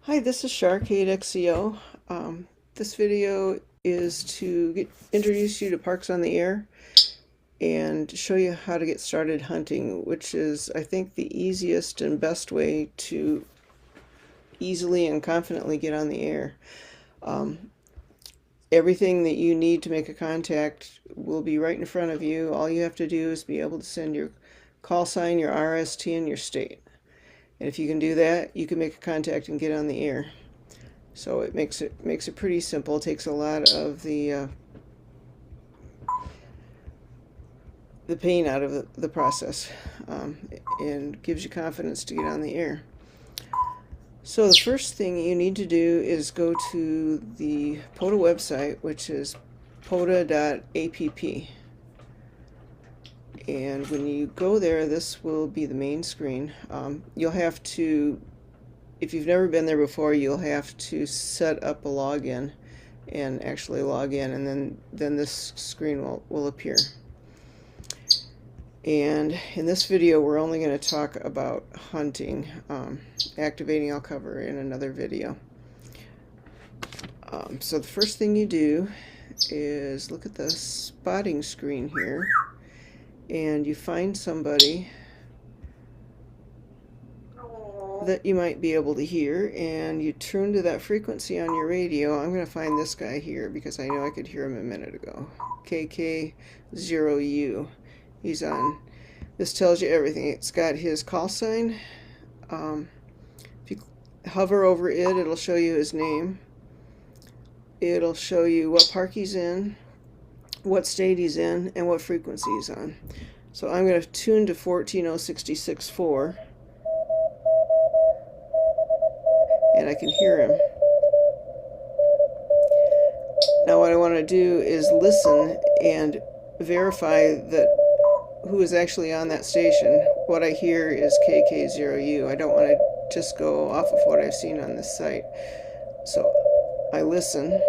Hi, this is Shark8XEO. This video is to introduce you to Parks on the Air and show you how to get started hunting, which is, I think, the easiest and best way to easily and confidently get on the air. Um, Everything that you need to make a contact will be right in front of you. All you have to do is be able to send your call sign, your RST, and your state. And if you can do that, you can make a contact and get on the air. So it makes it pretty simple. It takes a lot of the pain out of the process, and gives you confidence to get on the air. So the first thing you need to do is go to the POTA website, which is pota.app. And when you go there, this will be the main screen. You'll have to, if you've never been there before, you'll have to set up a login and actually log in, and then this screen will appear. And in this video, we're only going to talk about hunting. Activating I'll cover in another video. So the first thing you do is look at the spotting screen here, and you find somebody that you might be able to hear, and you tune to that frequency on your radio. I'm going to find this guy here because I know I could hear him a minute ago. KK0U. He's on. This tells you everything. It's got his call sign. If you hover over it, it'll show you his name. It'll show you what park he's in, what state he's in, and what frequency he's on. So I'm going to tune to 14.066.4, and I can hear him. Now what I want to do is listen and verify that who is actually on that station. What I hear is KK0U. I don't want to just go off of what I've seen on this site. So I listen.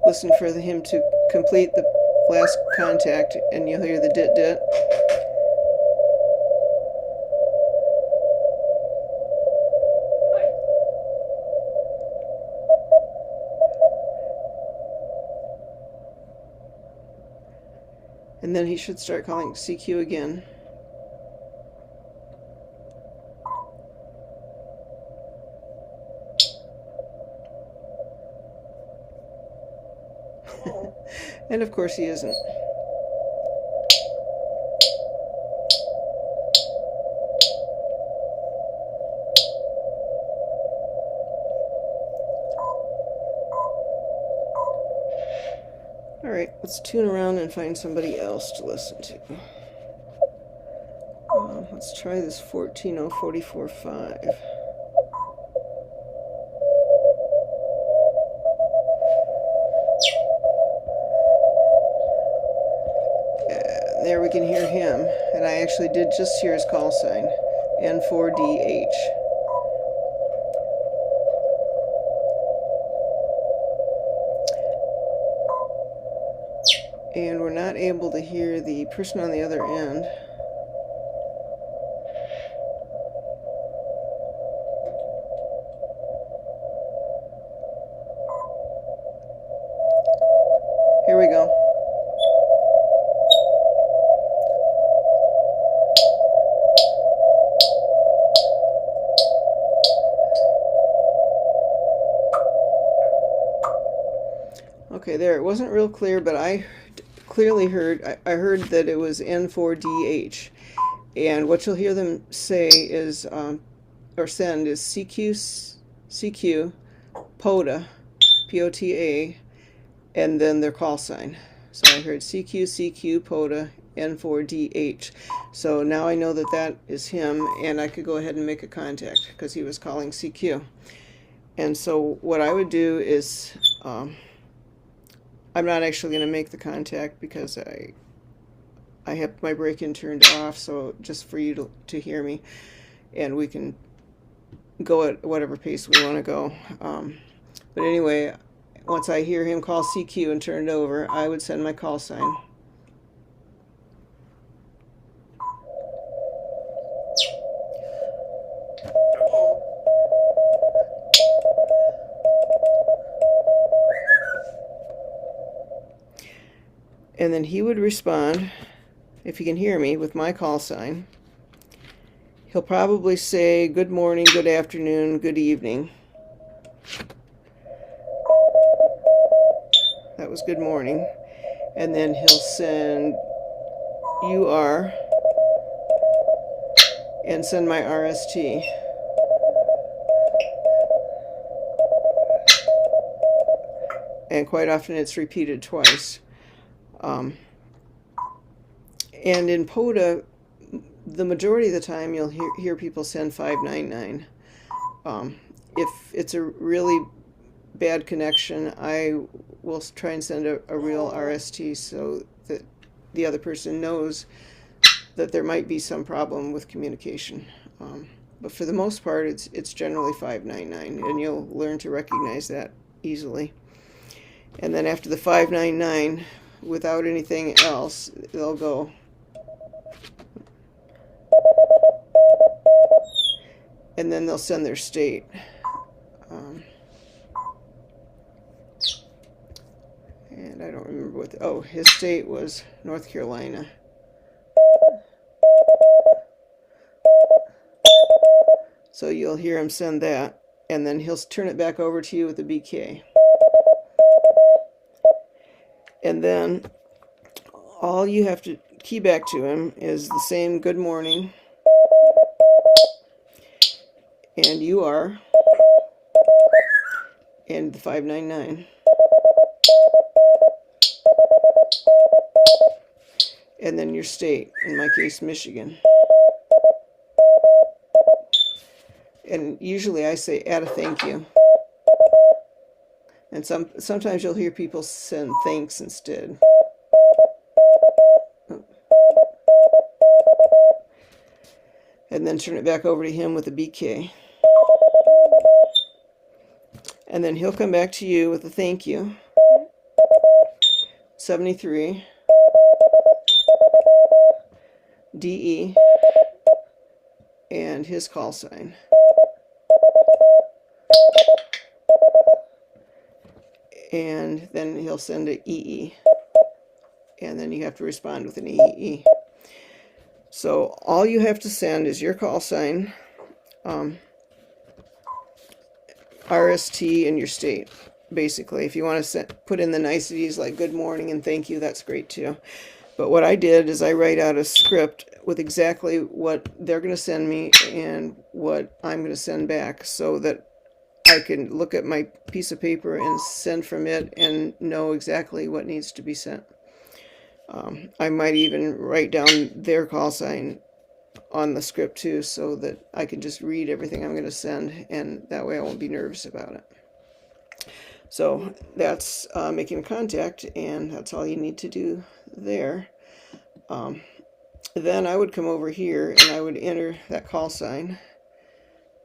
Listen for him to complete the last contact, and you'll hear the dit-dit. And then he should start calling CQ again. And of course he isn't. Alright, let's tune around and find somebody else to listen to. Let's try this 14.044.5. There we can hear him, and I actually did just hear his call sign, N4DH. And we're not able to hear the person on the other end. Here we go. Okay, there. It wasn't real clear, but I clearly heard, I heard that it was N4DH. And what you'll hear them say is, or send is CQ, POTA, POTA, and then their call sign. So I heard CQ, POTA, N4DH. So now I know that that is him, and I could go ahead and make a contact because he was calling CQ. And so what I would do is, I'm not actually going to make the contact because I have my break-in turned off, so just for you to hear me, and we can go at whatever pace we want to go. But anyway, once I hear him call CQ and turn it over, I would send my call sign. And then he would respond, if he can hear me, with my call sign. He'll probably say good morning, good afternoon, good evening. That was good morning. And then he'll send you are and send my RST. And quite often it's repeated twice. And in POTA, the majority of the time you'll hear people send 599. If it's a really bad connection, I will try and send a real RST so that the other person knows that there might be some problem with communication. But for the most part, it's generally 599, and you'll learn to recognize that easily. And then after the 599, without anything else, they'll go. And then they'll send their state. And I don't remember what his state was North Carolina. So you'll hear him send that, and then he'll turn it back over to you with the BK. And then all you have to key back to him is the same good morning, and you are, and the 599. And then your state, in my case, Michigan. And usually I say add a thank you. And sometimes you'll hear people send thanks instead. And then turn it back over to him with a BK. And then he'll come back to you with a thank you. 73. DE. And his call sign. And then he'll send an EE. And then you have to respond with an EE. So all you have to send is your call sign, RST, and your state, basically. If you want to put in the niceties like good morning and thank you, that's great too. But what I did is I write out a script with exactly what they're going to send me and what I'm going to send back, so that I can look at my piece of paper and send from it and know exactly what needs to be sent. I might even write down their call sign on the script too, so that I can just read everything I'm going to send, and that way I won't be nervous about it. So that's making contact, and that's all you need to do there. Then I would come over here and I would enter that call sign.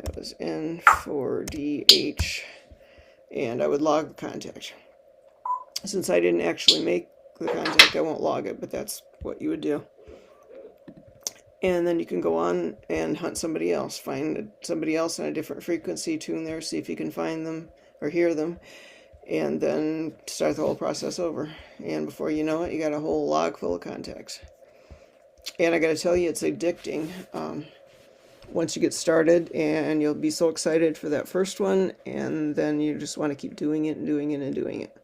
That was N4DH, and I would log the contact. Since I didn't actually make the contact, I won't log it, but that's what you would do. And then you can go on and hunt somebody else. Find somebody else on a different frequency, tune there, see if you can find them or hear them, and then start the whole process over. And before you know it, you got a whole log full of contacts. And I got to tell you, it's addicting once you get started, and you'll be so excited for that first one, and then you just want to keep doing it and doing it and doing it.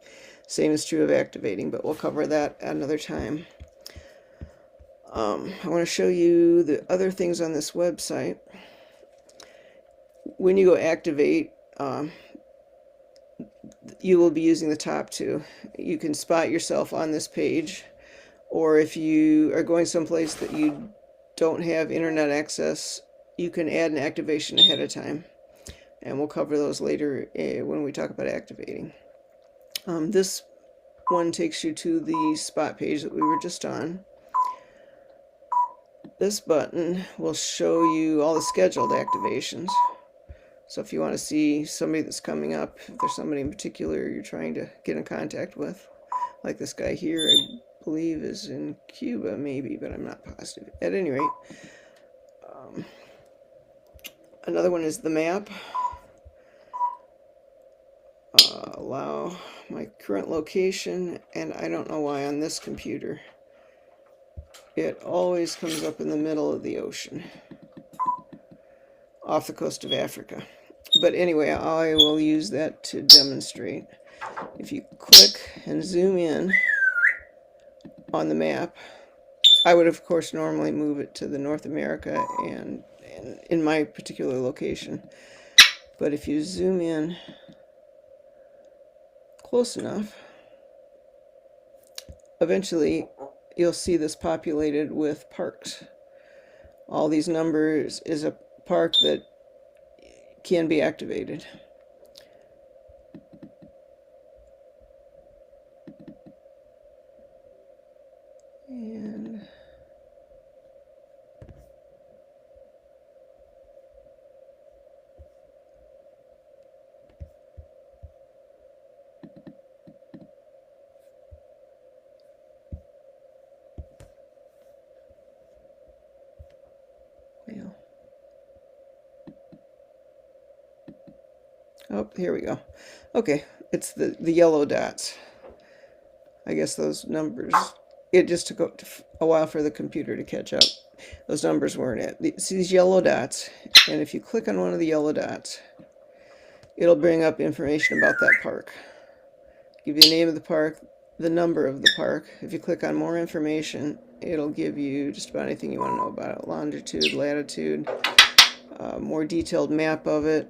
Same is true of activating, but we'll cover that at another time. I want to show you the other things on this website. When you go activate, you will be using the top two. You can spot yourself on this page, or if you are going someplace that you don't have internet access, you can add an activation ahead of time, and we'll cover those later when we talk about activating. This one takes you to the spot page that we were just on. This button will show you all the scheduled activations. So if you want to see somebody that's coming up, if there's somebody in particular you're trying to get in contact with, like this guy here, I believe is in Cuba maybe, but I'm not positive. At any rate, another one is the map. Allow my current location, and I don't know why on this computer it always comes up in the middle of the ocean off the coast of Africa. But anyway, I will use that to demonstrate. If you click and zoom in on the map, I would of course normally move it to the North America and in my particular location. But if you zoom in close enough, eventually you'll see this populated with parks. All these numbers is a park that can be activated. And well, oh, here we go. Okay, it's the yellow dots. I guess those numbers, it just took a while for the computer to catch up. Those numbers weren't it. It's these yellow dots, and if you click on one of the yellow dots, it'll bring up information about that park. Give you the name of the park, the number of the park. If you click on more information, it'll give you just about anything you want to know about it. Longitude, latitude, more detailed map of it.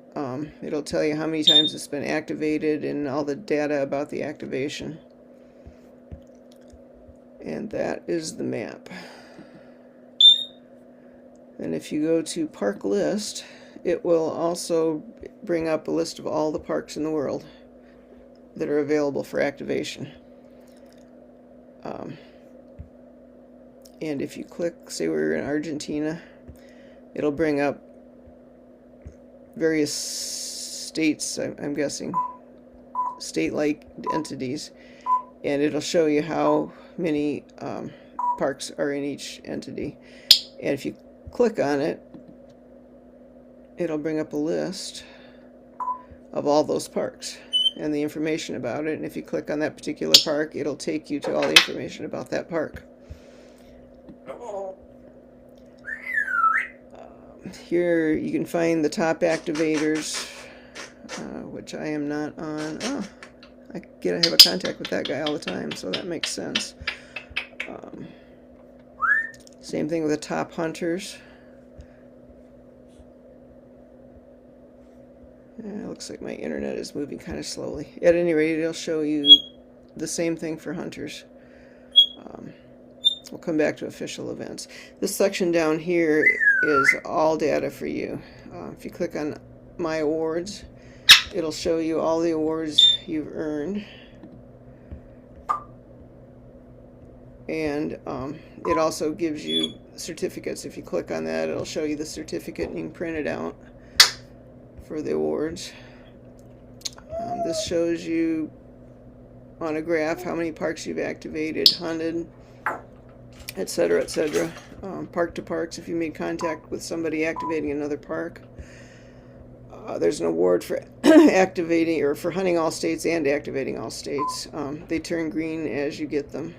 It'll tell you how many times it's been activated and all the data about the activation. And that is the map. And if you go to Park List, it will also bring up a list of all the parks in the world that are available for activation. And if you click, say we're in Argentina, it'll bring up various states, I'm guessing, state-like entities, and it'll show you how many parks are in each entity. And if you click on it, it'll bring up a list of all those parks and the information about it. And if you click on that particular park, it'll take you to all the information about that park. Here you can find the top activators, which I am not on. Oh, I have a contact with that guy all the time, so that makes sense. Same thing with the top hunters. It looks like my internet is moving kind of slowly. At any rate, it'll show you the same thing for hunters. We'll come back to official events. This section down here is all data for you. If you click on My Awards, it'll show you all the awards you've earned. And it also gives you certificates. If you click on that, it'll show you the certificate and you can print it out for the awards. This shows you on a graph how many parks you've activated, hunted, etc., etc. Park to parks, if you made contact with somebody activating another park. There's an award for activating or for hunting all states and activating all states. They turn green as you get them.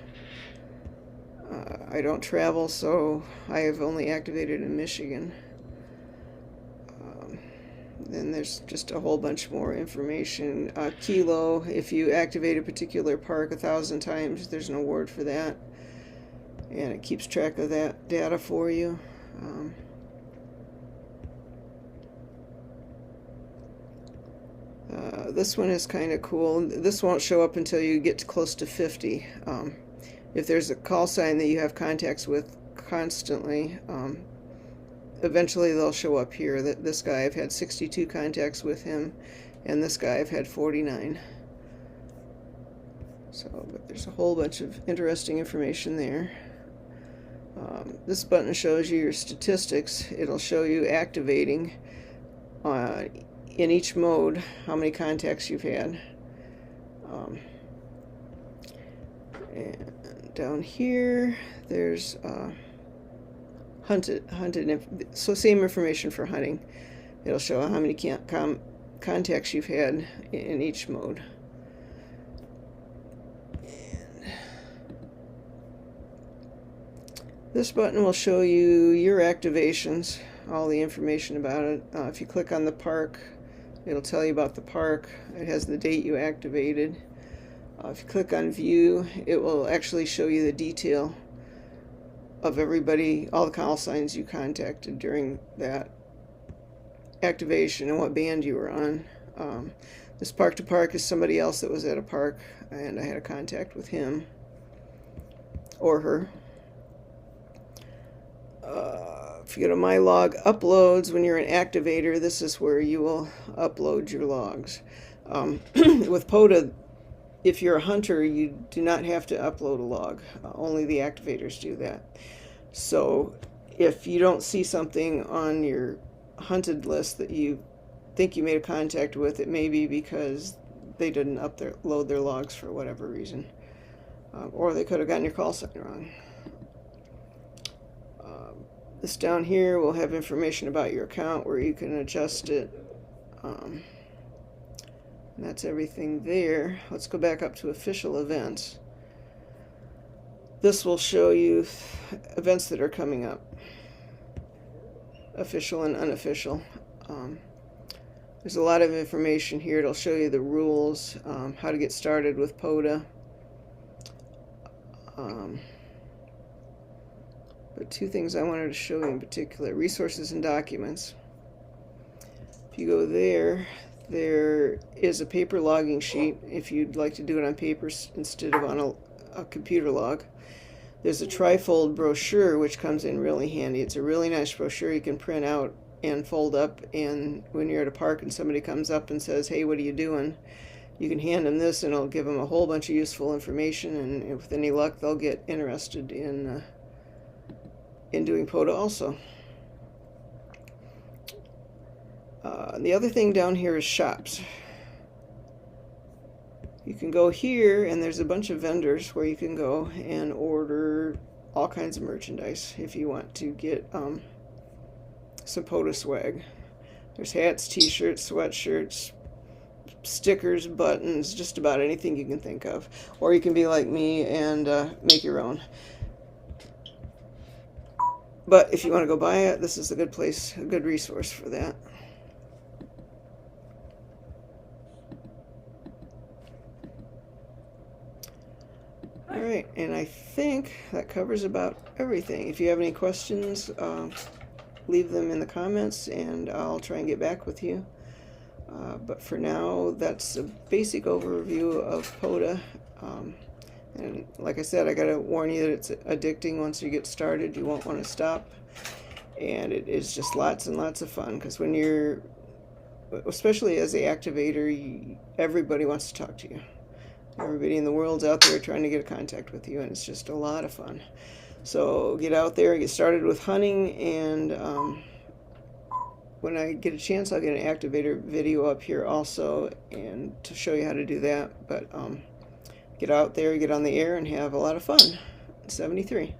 I don't travel, so I have only activated in Michigan. Then there's just a whole bunch more information. Kilo, if you activate a particular park 1,000 times, there's an award for that. And it keeps track of that data for you. This one is kind of cool. This won't show up until you get close to 50. If there's a call sign that you have contacts with constantly, eventually they'll show up here. This guy, I've had 62 contacts with him, and this guy I've had 49. So, but there's a whole bunch of interesting information there. This button shows you your statistics. It'll show you activating in each mode how many contacts you've had. And down here there's hunted, so same information for hunting. It'll show how many contacts you've had in each mode. This button will show you your activations, all the information about it. If you click on the park, it'll tell you about the park. It has the date you activated. If you click on view, it will actually show you the detail of everybody, all the call signs you contacted during that activation and what band you were on. This park to park is somebody else that was at a park, and I had a contact with him or her. If you go to My Log Uploads, when you're an activator, this is where you will upload your logs. With POTA, if you're a hunter, you do not have to upload a log. Only the activators do that. So if you don't see something on your hunted list that you think you made a contact with, it may be because they didn't upload their logs for whatever reason. Or they could have gotten your call sign wrong. This down here will have information about your account where you can adjust it. And that's everything there. Let's go back up to official events. This will show you events that are coming up, official and unofficial. There's a lot of information here. It'll show you the rules, how to get started with POTA. But two things I wanted to show you in particular: resources and documents. If you go there, there is a paper logging sheet if you'd like to do it on paper instead of on a computer log. There's a trifold brochure which comes in really handy. It's a really nice brochure you can print out and fold up, and when you're at a park and somebody comes up and says, "Hey, what are you doing?" you can hand them this and it'll give them a whole bunch of useful information, and with any luck they'll get interested in doing POTA also. The other thing down here is shops. You can go here and there's a bunch of vendors where you can go and order all kinds of merchandise if you want to get some POTA swag. There's hats, t-shirts, sweatshirts, stickers, buttons, just about anything you can think of. Or you can be like me and make your own. But if you want to go buy it, this is a good place, a good resource for that. Alright, and I think that covers about everything. If you have any questions, leave them in the comments and I'll try and get back with you. But for now, that's a basic overview of POTA. And like I said, I gotta warn you that it's addicting. Once you get started, you won't want to stop. And it is just lots and lots of fun, because when you're, especially as the activator, everybody wants to talk to you. Everybody in the world's out there trying to get a contact with you, and it's just a lot of fun. So get out there, get started with hunting, and when I get a chance, I'll get an activator video up here also, and to show you how to do that. But get out there, get on the air, and have a lot of fun. 73.